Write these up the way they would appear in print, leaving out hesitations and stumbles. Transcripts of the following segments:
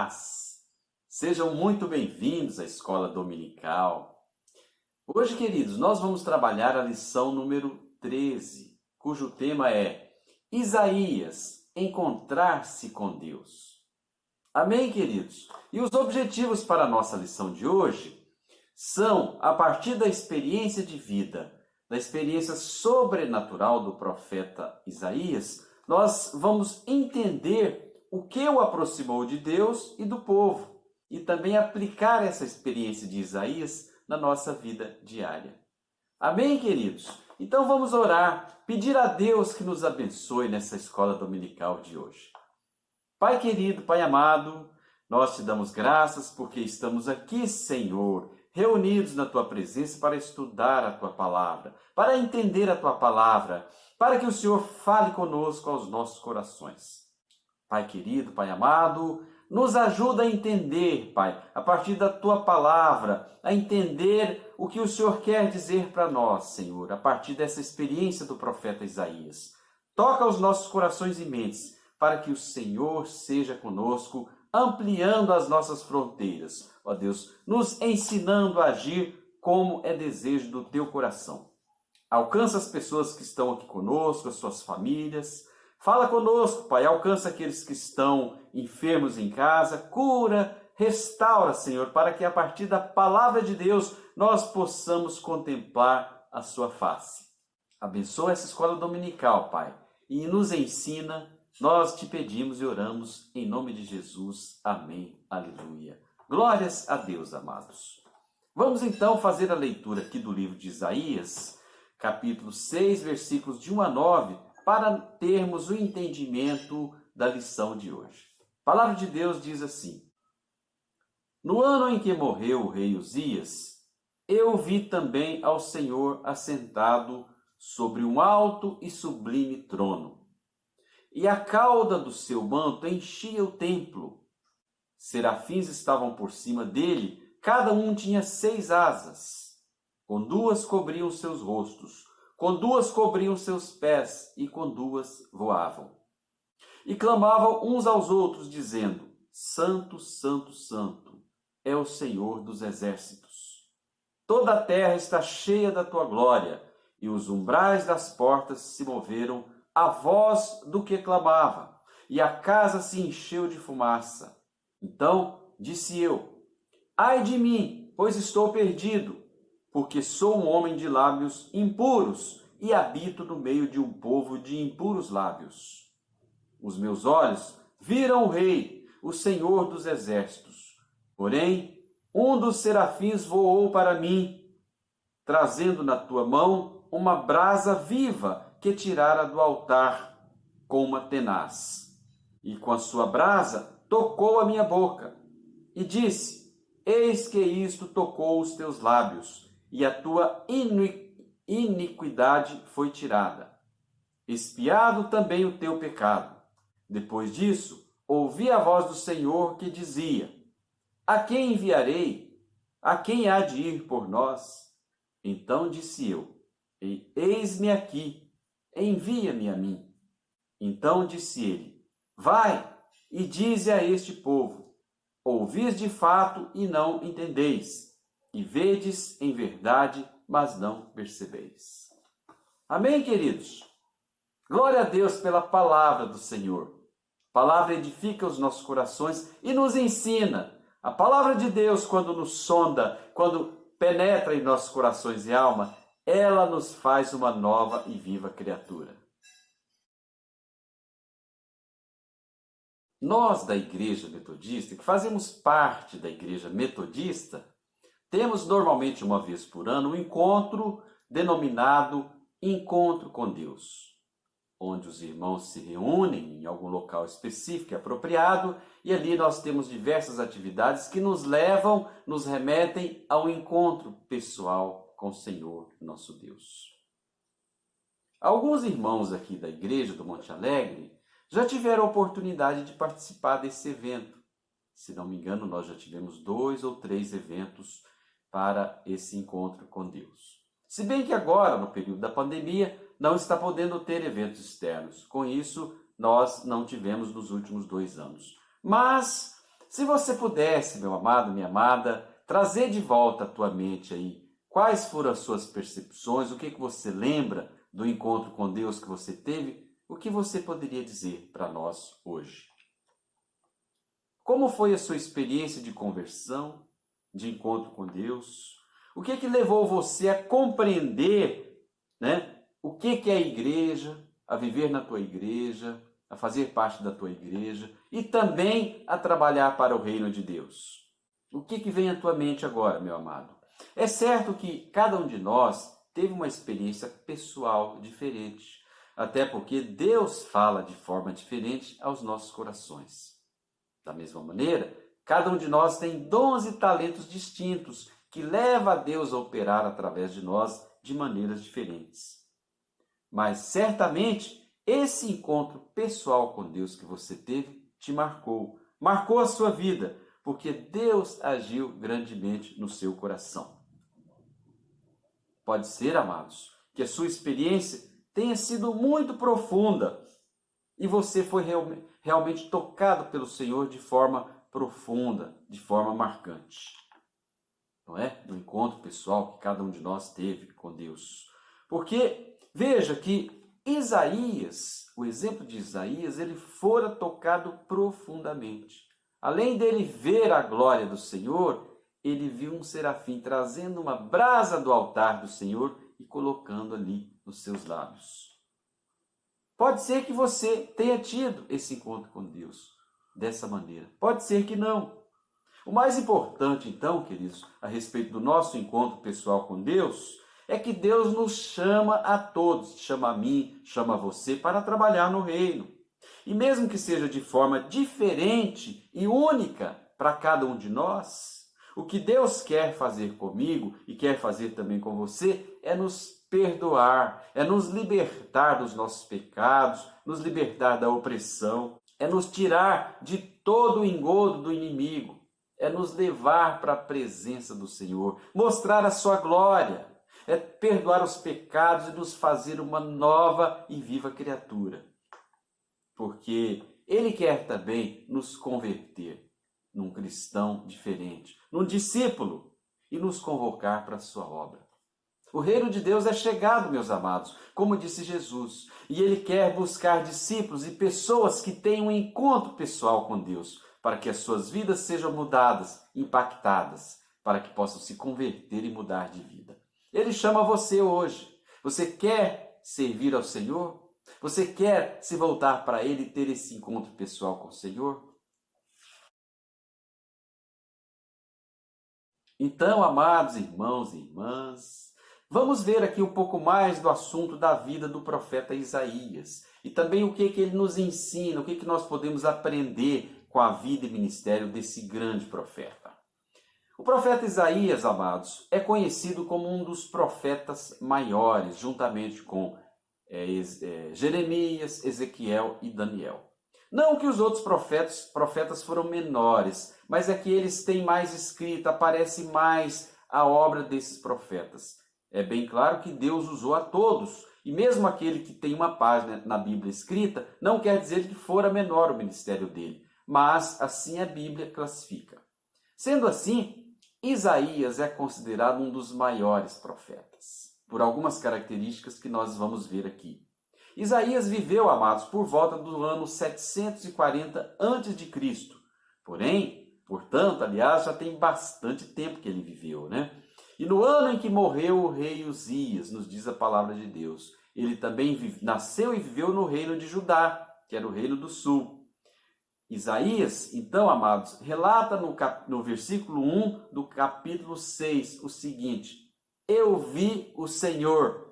paz! Sejam muito bem-vindos à Escola Dominical. Hoje, queridos, nós vamos trabalhar a lição número 13, cujo tema é Isaías, encontrar-se com Deus. Amém, queridos? E os objetivos para a nossa lição de hoje são, a partir da experiência de vida, da experiência sobrenatural do profeta Isaías, nós vamos entender o que o aproximou de Deus e do povo, e também aplicar essa experiência de Isaías na nossa vida diária. Amém, queridos? Então vamos orar, pedir a Deus que nos abençoe nessa escola dominical de hoje. Pai querido, Pai amado, nós te damos graças porque estamos aqui, Senhor, reunidos na Tua presença para estudar a Tua palavra, para entender a Tua palavra, para que o Senhor fale conosco aos nossos corações. Pai querido, Pai amado, nos ajuda a entender, Pai, a partir da Tua palavra, a entender o que o Senhor quer dizer para nós, Senhor, a partir dessa experiência do profeta Isaías. Toca os nossos corações e mentes, para que o Senhor seja conosco, ampliando as nossas fronteiras, ó Deus, nos ensinando a agir como é desejo do Teu coração. Alcança as pessoas que estão aqui conosco, as suas famílias. Fala conosco, Pai, alcança aqueles que estão enfermos em casa, cura, restaura, Senhor, para que a partir da palavra de Deus nós possamos contemplar a sua face. Abençoa essa escola dominical, Pai, e nos ensina, nós te pedimos e oramos em nome de Jesus. Amém. Aleluia. Glórias a Deus, amados. Vamos então fazer a leitura aqui do livro de Isaías, capítulo 6, versículos de 1 a 9, para termos o entendimento da lição de hoje. A palavra de Deus diz assim: No ano em que morreu o rei Uzias, eu vi também ao Senhor assentado sobre um alto e sublime trono, e a cauda do seu manto enchia o templo. Serafins estavam por cima dele, cada um tinha 6 asas, com 2 cobriam seus rostos, com 2 cobriam seus pés, e com 2 voavam. E clamavam uns aos outros, dizendo: Santo, Santo, Santo é o Senhor dos exércitos. Toda a terra está cheia da tua glória, e os umbrais das portas se moveram à voz do que clamava, e a casa se encheu de fumaça. Então disse eu: Ai de mim, pois estou perdido, porque sou um homem de lábios impuros e habito no meio de um povo de impuros lábios. Os meus olhos viram o Rei, o Senhor dos exércitos. Porém, um dos serafins voou para mim, trazendo na tua mão uma brasa viva que tirara do altar com uma tenaz. E com a sua brasa tocou a minha boca e disse: Eis que isto tocou os teus lábios, e a tua iniquidade foi tirada. Expiado também o teu pecado. Depois disso, ouvi a voz do Senhor que dizia: A quem enviarei? A quem há de ir por nós? Então disse eu: Eis-me aqui, envia-me a mim. Então disse ele: Vai e dize a este povo: Ouvis de fato e não entendeis, e vedes em verdade, mas não percebeis. Amém, queridos? Glória a Deus pela palavra do Senhor. A palavra edifica os nossos corações e nos ensina. A palavra de Deus, quando nos sonda, quando penetra em nossos corações e alma, ela nos faz uma nova e viva criatura. Nós da Igreja Metodista, que fazemos parte da Igreja Metodista, temos normalmente uma vez por ano um encontro denominado Encontro com Deus, onde os irmãos se reúnem em algum local específico e apropriado, e ali nós temos diversas atividades que nos levam, nos remetem ao encontro pessoal com o Senhor, nosso Deus. Alguns irmãos aqui da Igreja do Monte Alegre já tiveram a oportunidade de participar desse evento. Se não me engano, nós já tivemos 2 ou 3 eventos para esse encontro com Deus. Se bem que agora, no período da pandemia, não está podendo ter eventos externos. Com isso, nós não tivemos nos últimos 2 anos. Mas Se você pudesse, meu amado, minha amada, trazer de volta à tua mente aí, quais foram as suas percepções, o que você lembra do encontro com Deus que você teve, o que você poderia dizer para nós hoje? Como foi a sua experiência de conversão, de encontro com Deus? O que levou você a compreender, né, o que é a igreja, a viver na tua igreja, a fazer parte da tua igreja e também a trabalhar para o reino de Deus? O que vem à tua mente agora, meu amado? É certo que cada um de nós teve uma experiência pessoal diferente, até porque Deus fala de forma diferente aos nossos corações. Da mesma maneira, cada um de nós tem dons e talentos distintos que leva a Deus a operar através de nós de maneiras diferentes. Mas certamente esse encontro pessoal com Deus que você teve te marcou a sua vida, porque Deus agiu grandemente no seu coração. Pode ser, amados, que a sua experiência tenha sido muito profunda e você foi realmente tocado pelo Senhor de forma profunda, de forma marcante. Não é? No encontro pessoal que cada um de nós teve com Deus. Porque veja que Isaías, o exemplo de Isaías, ele fora tocado profundamente. Além dele ver a glória do Senhor, ele viu um serafim trazendo uma brasa do altar do Senhor e colocando ali nos seus lábios. Pode ser que você tenha tido esse encontro com Deus dessa maneira. Pode ser que não. O mais importante, então, queridos, a respeito do nosso encontro pessoal com Deus, é que Deus nos chama a todos, chama a mim, chama a você para trabalhar no reino. E mesmo que seja de forma diferente e única para cada um de nós, o que Deus quer fazer comigo e quer fazer também com você é nos perdoar, é nos libertar dos nossos pecados, nos libertar da opressão, é nos tirar de todo o engodo do inimigo, é nos levar para a presença do Senhor, mostrar a sua glória, é perdoar os pecados e nos fazer uma nova e viva criatura. Porque Ele quer também nos converter num cristão diferente, num discípulo e nos convocar para a sua obra. O reino de Deus é chegado, meus amados, como disse Jesus, e Ele quer buscar discípulos e pessoas que tenham um encontro pessoal com Deus, para que as suas vidas sejam mudadas, impactadas, para que possam se converter e mudar de vida. Ele chama você hoje. Você quer servir ao Senhor? Você quer se voltar para Ele e ter esse encontro pessoal com o Senhor? Então, amados irmãos e irmãs, vamos ver aqui um pouco mais do assunto da vida do profeta Isaías e também o que ele nos ensina, o que nós podemos aprender com a vida e ministério desse grande profeta. O profeta Isaías, amados, é conhecido como um dos profetas maiores, juntamente com Jeremias, Ezequiel e Daniel. Não que os outros profetas foram menores, mas é que eles têm mais escrita, aparece mais a obra desses profetas. É bem claro que Deus usou a todos, e mesmo aquele que tem uma página na Bíblia escrita, não quer dizer que fora menor o ministério dele, mas assim a Bíblia classifica. Sendo assim, Isaías é considerado um dos maiores profetas, por algumas características que nós vamos ver aqui. Isaías viveu, amados, por volta do ano 740 a.C. Portanto, aliás, já tem bastante tempo que ele viveu, né? E no ano em que morreu o rei Uzias, nos diz a palavra de Deus, ele também nasceu e viveu no reino de Judá, que era o reino do sul. Isaías, então, amados, relata no versículo 1 do capítulo 6 o seguinte: Eu vi o Senhor.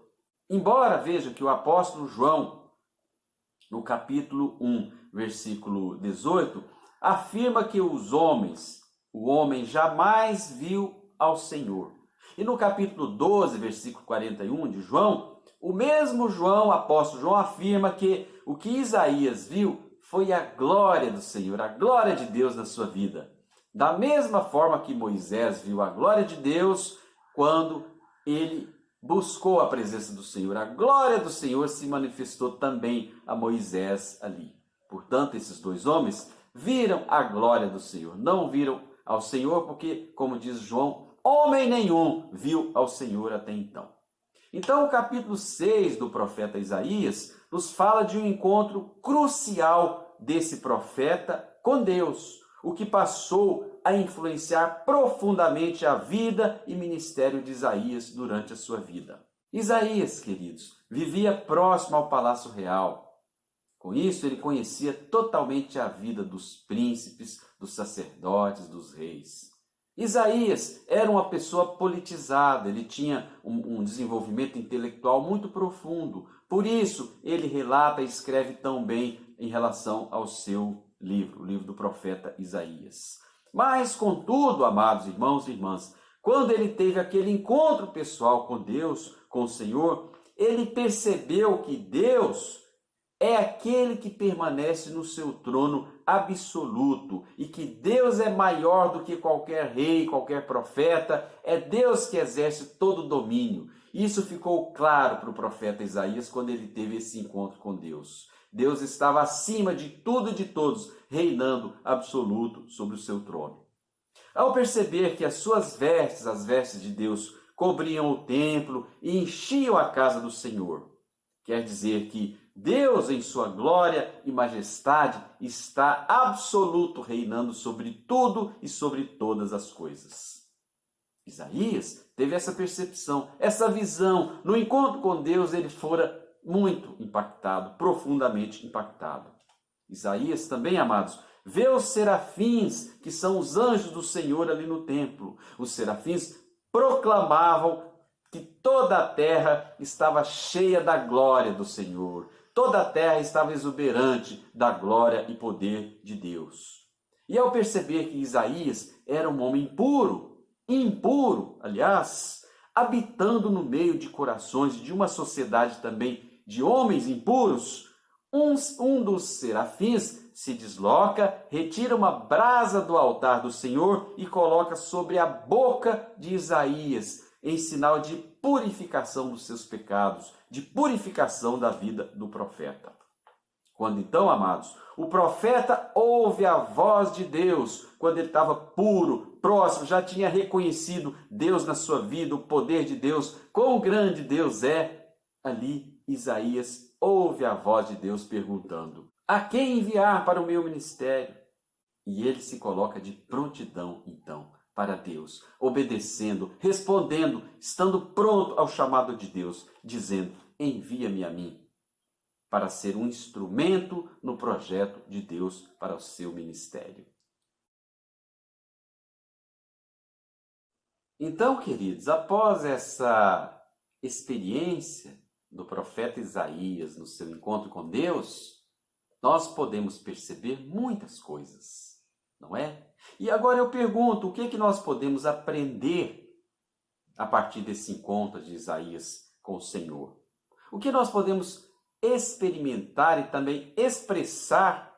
Embora veja que o apóstolo João, no capítulo 1, versículo 18, afirma que o homem jamais viu ao Senhor. E no capítulo 12, versículo 41 de João, o mesmo João, apóstolo João, afirma que o que Isaías viu foi a glória do Senhor, a glória de Deus na sua vida. Da mesma forma que Moisés viu a glória de Deus quando ele buscou a presença do Senhor. A glória do Senhor se manifestou também a Moisés ali. Portanto, esses dois homens viram a glória do Senhor. Não viram ao Senhor porque, como diz João, homem nenhum viu ao Senhor até então. Então, o capítulo 6 do profeta Isaías nos fala de um encontro crucial desse profeta com Deus, o que passou a influenciar profundamente a vida e ministério de Isaías durante a sua vida. Isaías, queridos, vivia próximo ao Palácio Real. Com isso, ele conhecia totalmente a vida dos príncipes, dos sacerdotes, dos reis. Isaías era uma pessoa politizada, ele tinha um desenvolvimento intelectual muito profundo. Por isso, ele relata e escreve tão bem em relação ao seu livro, o livro do profeta Isaías. Mas, contudo, amados irmãos e irmãs, quando ele teve aquele encontro pessoal com Deus, com o Senhor, ele percebeu que Deus é aquele que permanece no seu trono absoluto e que Deus é maior do que qualquer rei, qualquer profeta, é Deus que exerce todo o domínio. Isso ficou claro para o profeta Isaías quando ele teve esse encontro com Deus. Deus estava acima de tudo e de todos, reinando absoluto sobre o seu trono. Ao perceber que as suas vestes, as vestes de Deus, cobriam o templo e enchiam a casa do Senhor, quer dizer que Deus, em sua glória e majestade, está absoluto reinando sobre tudo e sobre todas as coisas. Isaías teve essa percepção, essa visão. No encontro com Deus, ele fora muito impactado, profundamente impactado. Isaías também, amados, vê os serafins, que são os anjos do Senhor ali no templo. Os serafins proclamavam que toda a terra estava cheia da glória do Senhor. Toda a terra estava exuberante da glória e poder de Deus. E ao perceber que Isaías era um homem impuro, aliás, habitando no meio de corações de uma sociedade também de homens impuros, um dos serafins se desloca, retira uma brasa do altar do Senhor e coloca sobre a boca de Isaías, em sinal de purificação dos seus pecados, de purificação da vida do profeta. Quando então, amados, o profeta ouve a voz de Deus, quando ele estava puro, próximo, já tinha reconhecido Deus na sua vida, o poder de Deus, quão grande Deus é, ali Isaías ouve a voz de Deus perguntando: a quem enviar para o meu ministério? E ele se coloca de prontidão, então, para Deus, obedecendo, respondendo, estando pronto ao chamado de Deus, dizendo: envia-me a mim, para ser um instrumento no projeto de Deus para o seu ministério. Então, queridos, após essa experiência do profeta Isaías no seu encontro com Deus, nós podemos perceber muitas coisas, não é? E agora eu pergunto, o que é que nós podemos aprender a partir desse encontro de Isaías com o Senhor? O que nós podemos experimentar e também expressar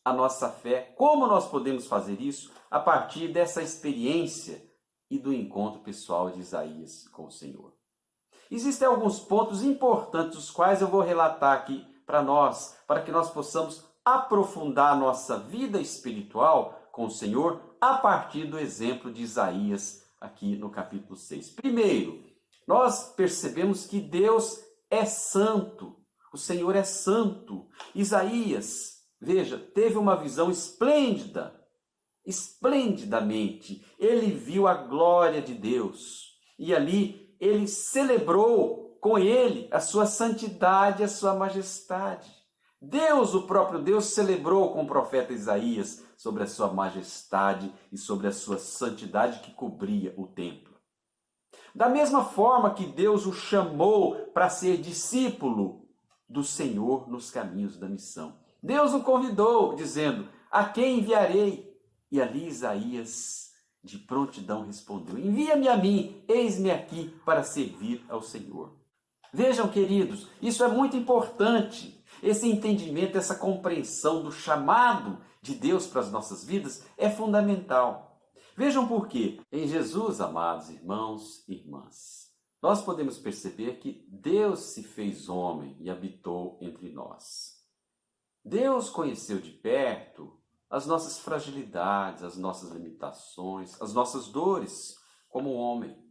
a nossa fé? Como nós podemos fazer isso a partir dessa experiência e do encontro pessoal de Isaías com o Senhor? Existem alguns pontos importantes, os quais eu vou relatar aqui para nós, para que nós possamos aprofundar a nossa vida espiritual com o Senhor a partir do exemplo de Isaías aqui no capítulo 6. Primeiro, nós percebemos que Deus é santo, o Senhor é santo. Isaías, veja, teve uma visão esplendidamente. Ele viu a glória de Deus e ali ele celebrou com ele a sua santidade, a sua majestade. Deus, o próprio Deus, celebrou com o profeta Isaías sobre a sua majestade e sobre a sua santidade que cobria o templo. Da mesma forma que Deus o chamou para ser discípulo do Senhor nos caminhos da missão. Deus o convidou, dizendo: a quem enviarei? E ali Isaías, de prontidão, respondeu: envia-me a mim, eis-me aqui para servir ao Senhor. Vejam, queridos, isso é muito importante. Esse entendimento, essa compreensão do chamado de Deus para as nossas vidas é fundamental. Vejam por quê. Em Jesus, amados irmãos e irmãs, nós podemos perceber que Deus se fez homem e habitou entre nós. Deus conheceu de perto as nossas fragilidades, as nossas limitações, as nossas dores como homem.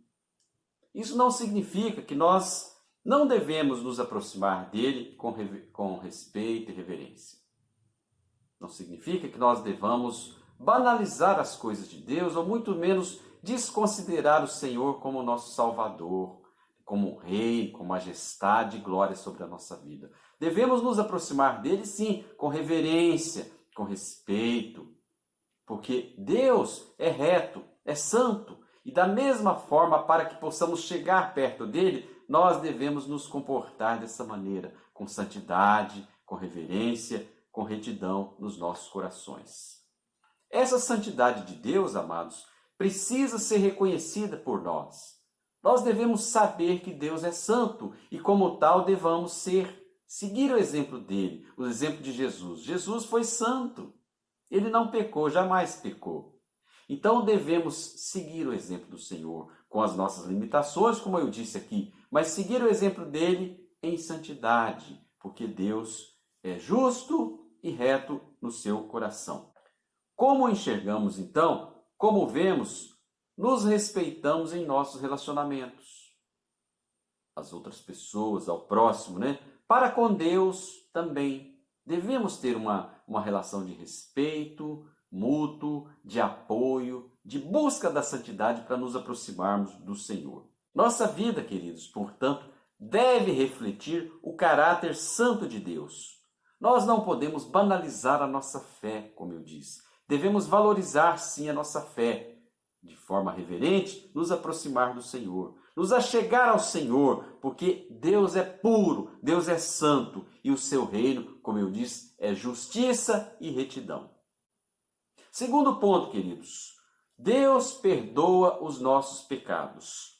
Isso não significa que nós não devemos nos aproximar dele com respeito e reverência. Não significa que nós devamos banalizar as coisas de Deus ou muito menos desconsiderar o Senhor como nosso Salvador, como Rei, com majestade e glória sobre a nossa vida. Devemos nos aproximar dele, sim, com reverência, com respeito, porque Deus é reto, é santo, e da mesma forma, para que possamos chegar perto dele, nós devemos nos comportar dessa maneira, com santidade, com reverência, com retidão nos nossos corações. Essa santidade de Deus, amados, precisa ser reconhecida por nós. Nós devemos saber que Deus é santo e, como tal, devamos seguir o exemplo dele, o exemplo de Jesus. Jesus foi santo. Ele não pecou, jamais pecou. Então devemos seguir o exemplo do Senhor, com as nossas limitações, como eu disse aqui, mas seguir o exemplo dele em santidade, porque Deus é justo e reto no seu coração. Como enxergamos então? Como vemos? Nos respeitamos em nossos relacionamentos. As outras pessoas, ao próximo, né? Para com Deus também. Devemos ter uma relação de respeito mútuo, de apoio, de busca da santidade para nos aproximarmos do Senhor. Nossa vida, queridos, portanto, deve refletir o caráter santo de Deus. Nós não podemos banalizar a nossa fé, como eu disse. Devemos valorizar, sim, a nossa fé. De forma reverente, nos aproximar do Senhor. Nos achegar ao Senhor, porque Deus é puro, Deus é santo. E o seu reino, como eu disse, é justiça e retidão. Segundo ponto, queridos. Deus perdoa os nossos pecados.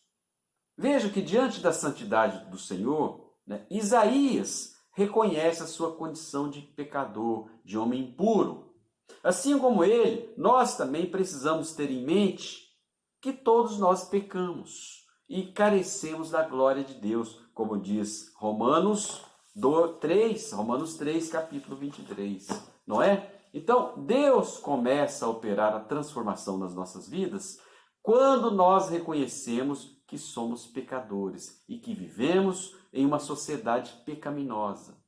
Veja que diante da santidade do Senhor, Isaías reconhece a sua condição de pecador, de homem impuro. Assim como ele, nós também precisamos ter em mente que todos nós pecamos e carecemos da glória de Deus, como diz Romanos 3, capítulo 23, não é? Então, Deus começa a operar a transformação nas nossas vidas quando nós reconhecemos que somos pecadores e que vivemos em uma sociedade pecaminosa.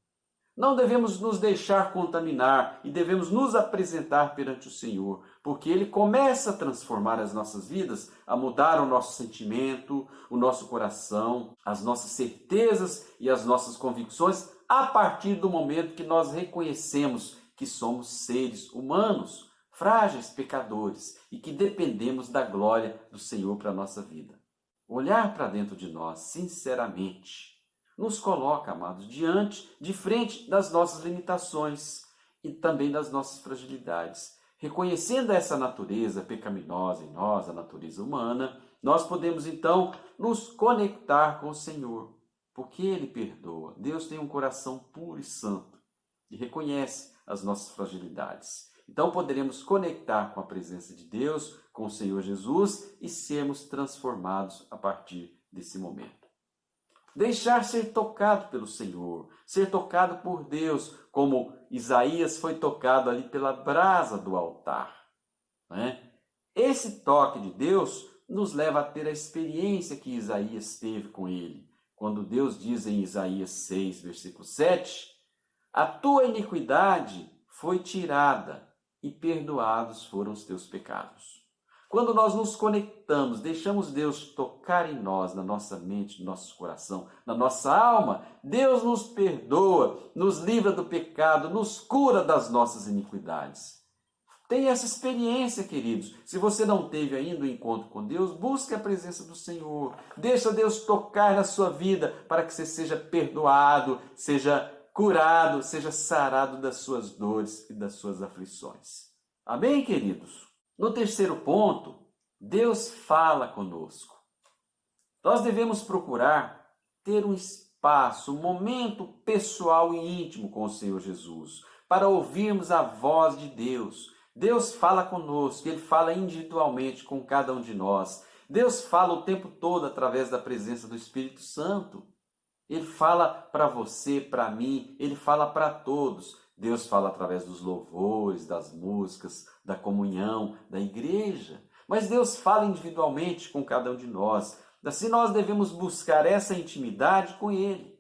Não devemos nos deixar contaminar e devemos nos apresentar perante o Senhor, porque Ele começa a transformar as nossas vidas, a mudar o nosso sentimento, o nosso coração, as nossas certezas e as nossas convicções a partir do momento que nós reconhecemos que somos seres humanos, frágeis, pecadores e que dependemos da glória do Senhor para a nossa vida. Olhar para dentro de nós, sinceramente, nos coloca, amados, de frente das nossas limitações e também das nossas fragilidades. Reconhecendo essa natureza pecaminosa em nós, a natureza humana, nós podemos então nos conectar com o Senhor, porque Ele perdoa. Deus tem um coração puro e santo e reconhece as nossas fragilidades. Então poderemos conectar com a presença de Deus, com o Senhor Jesus e sermos transformados a partir desse momento. Deixar ser tocado pelo Senhor, ser tocado por Deus, como Isaías foi tocado ali pela brasa do altar. Esse toque de Deus nos leva a ter a experiência que Isaías teve com ele. Quando Deus diz em Isaías 6, versículo 7, a tua iniquidade foi tirada e perdoados foram os teus pecados. Quando nós nos conectamos, deixamos Deus tocar em nós, na nossa mente, no nosso coração, na nossa alma, Deus nos perdoa, nos livra do pecado, nos cura das nossas iniquidades. Tenha essa experiência, queridos. Se você não teve ainda o encontro com Deus, busque a presença do Senhor. Deixa Deus tocar na sua vida para que você seja perdoado, seja curado, seja sarado das suas dores e das suas aflições. Amém, queridos? No terceiro ponto, Deus fala conosco. Nós devemos procurar ter um espaço, um momento pessoal e íntimo com o Senhor Jesus, para ouvirmos a voz de Deus. Deus fala conosco, Ele fala individualmente com cada um de nós. Deus fala o tempo todo através da presença do Espírito Santo. Ele fala para você, para mim, Ele fala para todos. Deus fala através dos louvores, das músicas, da comunhão, da igreja. Mas Deus fala individualmente com cada um de nós. Assim nós devemos buscar essa intimidade com Ele.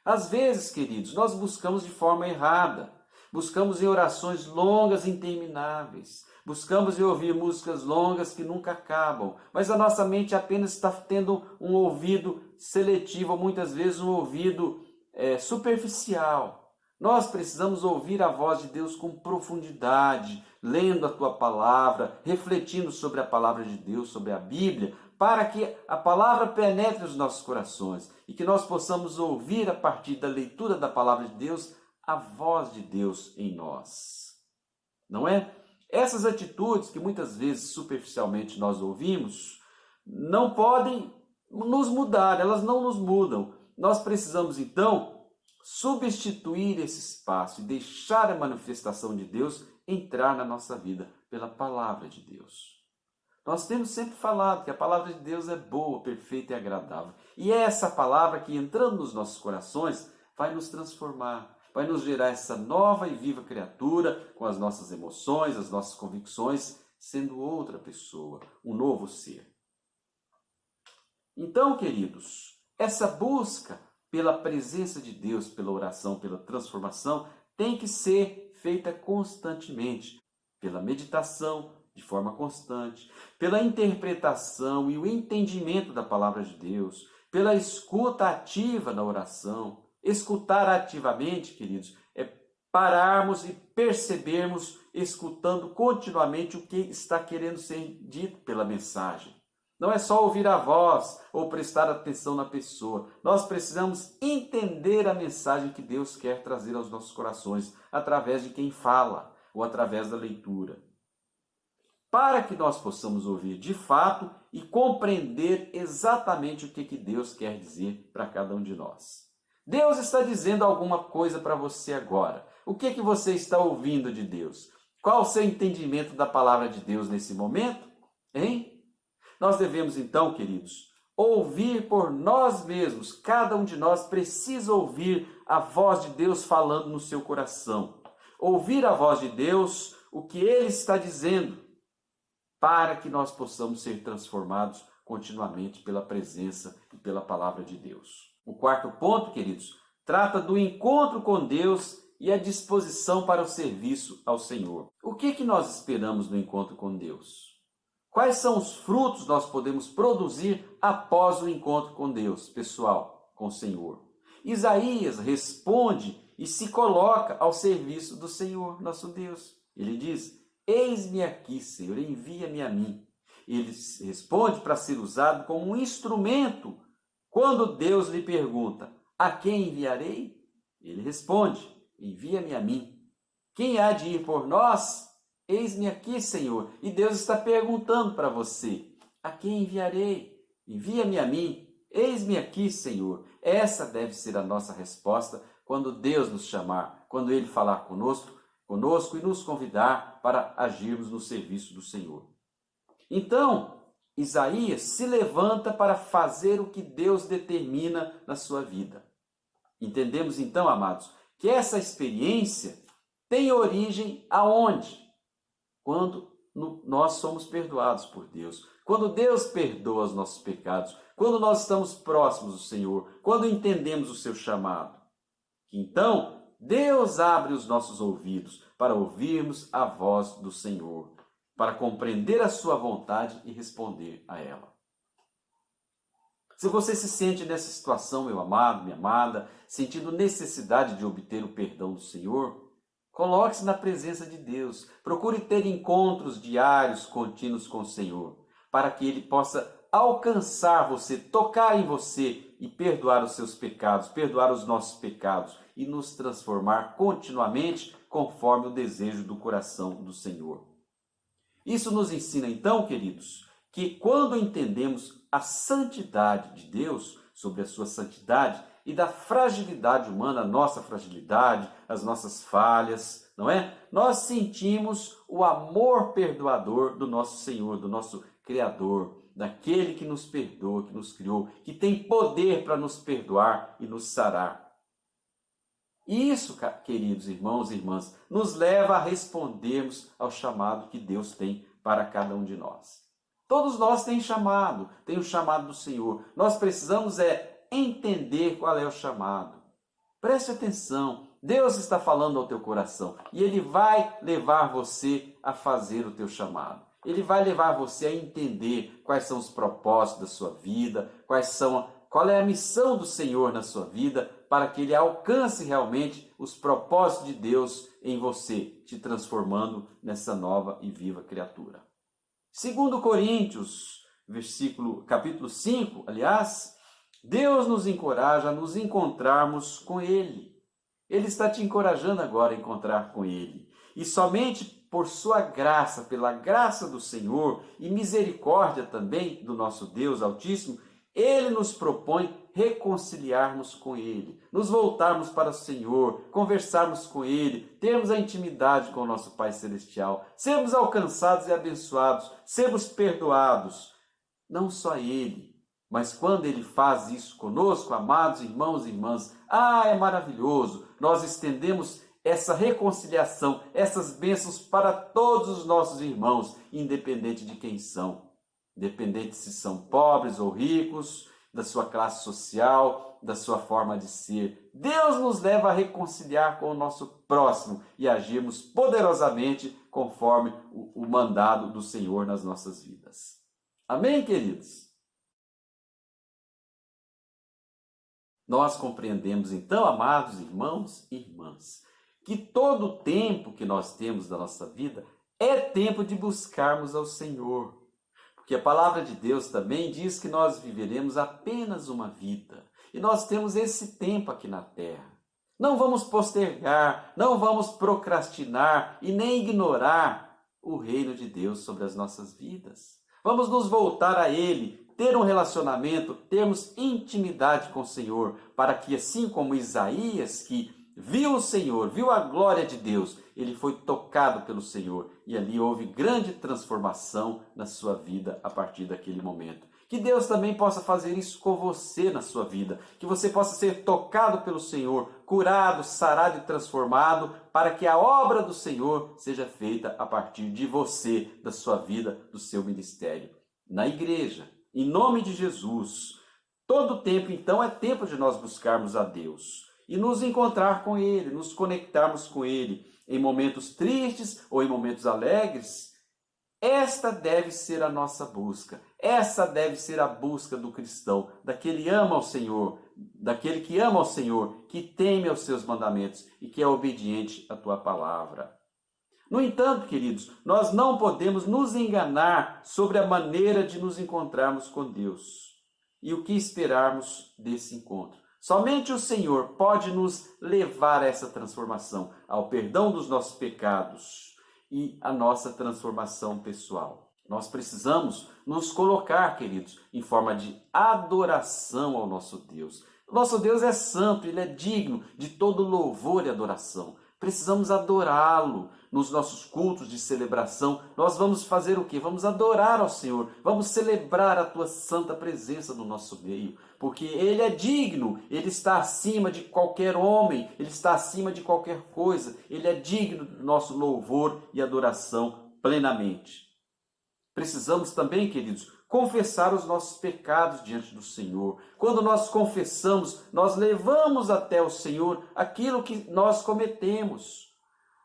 Às vezes, queridos, nós buscamos de forma errada. Buscamos em orações longas e intermináveis. Buscamos em ouvir músicas longas que nunca acabam. Mas a nossa mente apenas está tendo um ouvido seletivo, ou muitas vezes um ouvido superficial. Nós precisamos ouvir a voz de Deus com profundidade, lendo a tua palavra, refletindo sobre a palavra de Deus, sobre a Bíblia, para que a palavra penetre os nossos corações e que nós possamos ouvir a partir da leitura da palavra de Deus a voz de Deus em nós. Não é? Essas atitudes que muitas vezes superficialmente nós ouvimos não podem nos mudar, elas não nos mudam. Nós precisamos então substituir esse espaço e deixar a manifestação de Deus entrar na nossa vida pela palavra de Deus. Nós temos sempre falado que a palavra de Deus é boa, perfeita e agradável. E é essa palavra que, entrando nos nossos corações, vai nos transformar, vai nos gerar essa nova e viva criatura com as nossas emoções, as nossas convicções, sendo outra pessoa, um novo ser. Então, queridos, essa busca pela presença de Deus, pela oração, pela transformação, tem que ser feita constantemente, pela meditação, de forma constante, pela interpretação e o entendimento da palavra de Deus, pela escuta ativa na oração. Escutar ativamente, queridos, é pararmos e percebermos, escutando continuamente o que está querendo ser dito pela mensagem. Não é só ouvir a voz ou prestar atenção na pessoa. Nós precisamos entender a mensagem que Deus quer trazer aos nossos corações, através de quem fala ou através da leitura. Para que nós possamos ouvir de fato e compreender exatamente o que Deus quer dizer para cada um de nós. Deus está dizendo alguma coisa para você agora. O que você está ouvindo de Deus? Qual o seu entendimento da palavra de Deus nesse momento? Hein? Nós devemos então, queridos, ouvir por nós mesmos. Cada um de nós precisa ouvir a voz de Deus falando no seu coração. Ouvir a voz de Deus, o que Ele está dizendo, para que nós possamos ser transformados continuamente pela presença e pela palavra de Deus. O quarto ponto, queridos, trata do encontro com Deus e a disposição para o serviço ao Senhor. O que nós esperamos no encontro com Deus? Quais são os frutos nós podemos produzir após o encontro com Deus, pessoal, com o Senhor? Isaías responde e se coloca ao serviço do Senhor, nosso Deus. Ele diz: eis-me aqui, Senhor, envia-me a mim. Ele responde para ser usado como um instrumento. Quando Deus lhe pergunta: a quem enviarei? Ele responde: envia-me a mim. Quem há de ir por nós? Eis-me aqui, Senhor. E Deus está perguntando para você: a quem enviarei? Envia-me a mim. Eis-me aqui, Senhor. Essa deve ser a nossa resposta quando Deus nos chamar, quando Ele falar conosco e nos convidar para agirmos no serviço do Senhor. Então, Isaías se levanta para fazer o que Deus determina na sua vida. Entendemos então, amados, que essa experiência tem origem aonde? Quando nós somos perdoados por Deus, quando Deus perdoa os nossos pecados, quando nós estamos próximos do Senhor, quando entendemos o seu chamado. Então, Deus abre os nossos ouvidos para ouvirmos a voz do Senhor, para compreender a sua vontade e responder a ela. Se você se sente nessa situação, meu amado, minha amada, sentindo necessidade de obter o perdão do Senhor, coloque-se na presença de Deus. Procure ter encontros diários, contínuos com o Senhor, para que Ele possa alcançar você, tocar em você e perdoar os seus pecados, perdoar os nossos pecados e nos transformar continuamente conforme o desejo do coração do Senhor. Isso nos ensina então, queridos, que quando entendemos a santidade de Deus, sobre a sua santidade, e da fragilidade humana, a nossa fragilidade, as nossas falhas, não é? Nós sentimos o amor perdoador do nosso Senhor, do nosso Criador, daquele que nos perdoa, que nos criou, que tem poder para nos perdoar e nos sarar. E isso, queridos irmãos e irmãs, nos leva a respondermos ao chamado que Deus tem para cada um de nós. Todos nós temos chamado, tem o chamado do Senhor. Nós precisamos entender qual é o chamado. Preste atenção, Deus está falando ao teu coração e Ele vai levar você a fazer o teu chamado. Ele vai levar você a entender quais são os propósitos da sua vida, qual é a missão do Senhor na sua vida, para que Ele alcance realmente os propósitos de Deus em você, te transformando nessa nova e viva criatura. 2 Coríntios, capítulo 5, aliás, Deus nos encoraja a nos encontrarmos com Ele. Ele está te encorajando agora a encontrar com Ele. E somente por sua graça, pela graça do Senhor e misericórdia também do nosso Deus Altíssimo, Ele nos propõe reconciliarmos com Ele, nos voltarmos para o Senhor, conversarmos com Ele, termos a intimidade com o nosso Pai Celestial, sermos alcançados e abençoados, sermos perdoados. Não só Ele, mas quando Ele faz isso conosco, amados irmãos e irmãs, é maravilhoso. Nós estendemos essa reconciliação, essas bênçãos para todos os nossos irmãos, independente de quem são. Independente se são pobres ou ricos, da sua classe social, da sua forma de ser. Deus nos leva a reconciliar com o nosso próximo e agirmos poderosamente conforme o mandado do Senhor nas nossas vidas. Amém, queridos? Nós compreendemos então, amados irmãos e irmãs, que todo o tempo que nós temos da nossa vida é tempo de buscarmos ao Senhor. Porque a palavra de Deus também diz que nós viveremos apenas uma vida. E nós temos esse tempo aqui na terra. Não vamos postergar, não vamos procrastinar e nem ignorar o reino de Deus sobre as nossas vidas. Vamos nos voltar a Ele, ter um relacionamento, termos intimidade com o Senhor, para que assim como Isaías, que viu o Senhor, viu a glória de Deus, ele foi tocado pelo Senhor e ali houve grande transformação na sua vida a partir daquele momento. Que Deus também possa fazer isso com você na sua vida, que você possa ser tocado pelo Senhor, curado, sarado e transformado, para que a obra do Senhor seja feita a partir de você, da sua vida, do seu ministério. Na igreja, em nome de Jesus, todo tempo então é tempo de nós buscarmos a Deus e nos encontrar com Ele, nos conectarmos com Ele em momentos tristes ou em momentos alegres. Esta deve ser a nossa busca. Essa deve ser a busca do cristão, daquele que ama ao Senhor, que teme aos seus mandamentos e que é obediente à tua palavra. No entanto, queridos, nós não podemos nos enganar sobre a maneira de nos encontrarmos com Deus e o que esperarmos desse encontro. Somente o Senhor pode nos levar a essa transformação, ao perdão dos nossos pecados e a nossa transformação pessoal. Nós precisamos nos colocar, queridos, em forma de adoração ao nosso Deus. O nosso Deus é santo, Ele é digno de todo louvor e adoração. Precisamos adorá-lo nos nossos cultos de celebração. Nós vamos fazer o quê? Vamos adorar ao Senhor, vamos celebrar a tua santa presença no nosso meio, porque Ele é digno, Ele está acima de qualquer homem, Ele está acima de qualquer coisa, Ele é digno do nosso louvor e adoração plenamente. Precisamos também, queridos, confessar os nossos pecados diante do Senhor. Quando nós confessamos, nós levamos até o Senhor aquilo que nós cometemos,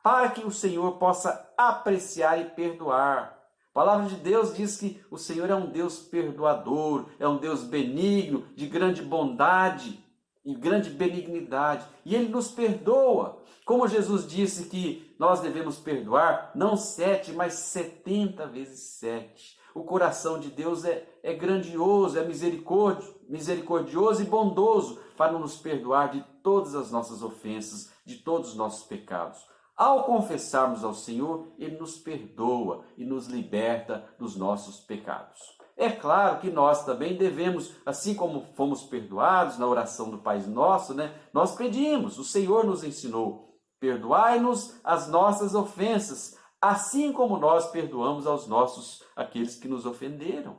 para que o Senhor possa apreciar e perdoar. A palavra de Deus diz que o Senhor é um Deus perdoador, é um Deus benigno, de grande bondade e grande benignidade. E Ele nos perdoa. Como Jesus disse que nós devemos perdoar, não 7, mas 70 vezes 7. O coração de Deus é grandioso, é misericordioso e bondoso para nos perdoar de todas as nossas ofensas, de todos os nossos pecados. Ao confessarmos ao Senhor, Ele nos perdoa e nos liberta dos nossos pecados. É claro que nós também devemos, assim como fomos perdoados na oração do Pai Nosso, nós pedimos, o Senhor nos ensinou, perdoai-nos as nossas ofensas, assim como nós perdoamos aqueles que nos ofenderam.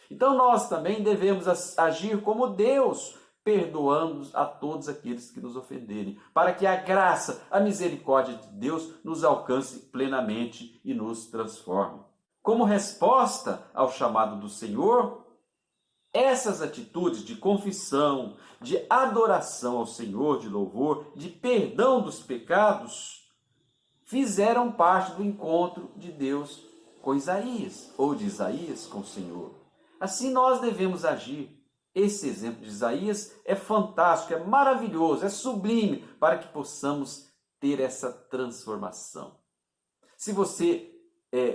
Então nós também devemos agir como Deus, perdoando a todos aqueles que nos ofenderem, para que a graça, a misericórdia de Deus nos alcance plenamente e nos transforme. Como resposta ao chamado do Senhor, essas atitudes de confissão, de adoração ao Senhor, de louvor, de perdão dos pecados, fizeram parte do encontro de Deus com Isaías, ou de Isaías com o Senhor. Assim nós devemos agir. Esse exemplo de Isaías é fantástico, é maravilhoso, é sublime, para que possamos ter essa transformação. Se você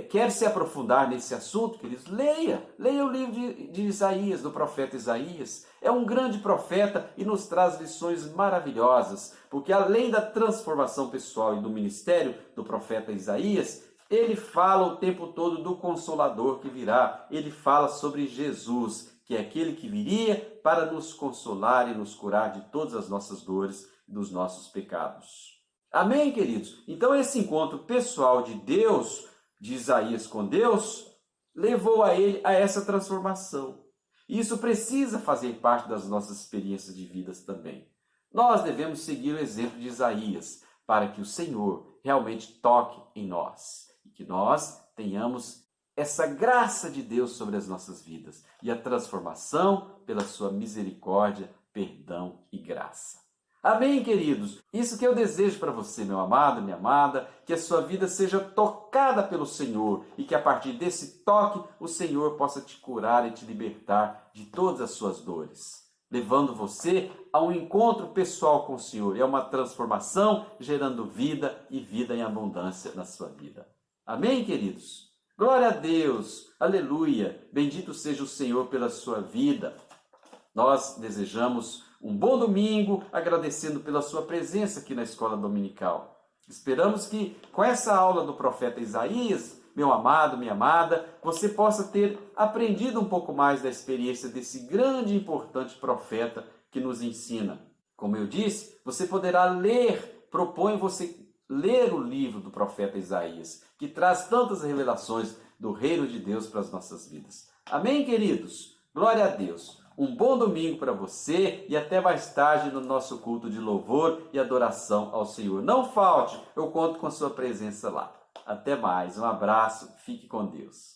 quer se aprofundar nesse assunto, queridos, leia o livro de Isaías, do profeta Isaías. É um grande profeta e nos traz lições maravilhosas, porque além da transformação pessoal e do ministério do profeta Isaías, ele fala o tempo todo do Consolador que virá. Ele fala sobre Jesus, que é aquele que viria para nos consolar e nos curar de todas as nossas dores e dos nossos pecados. Amém, queridos? Então esse encontro pessoal de Deus, de Isaías com Deus, levou a ele a essa transformação. E isso precisa fazer parte das nossas experiências de vidas também. Nós devemos seguir o exemplo de Isaías, para que o Senhor realmente toque em nós e que nós tenhamos essa graça de Deus sobre as nossas vidas e a transformação pela sua misericórdia, perdão e graça. Amém, queridos? Isso que eu desejo para você, meu amado, minha amada, que a sua vida seja tocada pelo Senhor e que a partir desse toque o Senhor possa te curar e te libertar de todas as suas dores, levando você a um encontro pessoal com o Senhor e a uma transformação, gerando vida e vida em abundância na sua vida. Amém, queridos? Glória a Deus, aleluia, bendito seja o Senhor pela sua vida. Nós desejamos um bom domingo, agradecendo pela sua presença aqui na Escola Dominical. Esperamos que com essa aula do profeta Isaías, meu amado, minha amada, você possa ter aprendido um pouco mais da experiência desse grande e importante profeta que nos ensina. Como eu disse, você poderá ler, proponho você ler o livro do profeta Isaías, que traz tantas revelações do reino de Deus para as nossas vidas. Amém, queridos? Glória a Deus! Um bom domingo para você e até mais tarde no nosso culto de louvor e adoração ao Senhor. Não falte, eu conto com a sua presença lá. Até mais, um abraço, fique com Deus.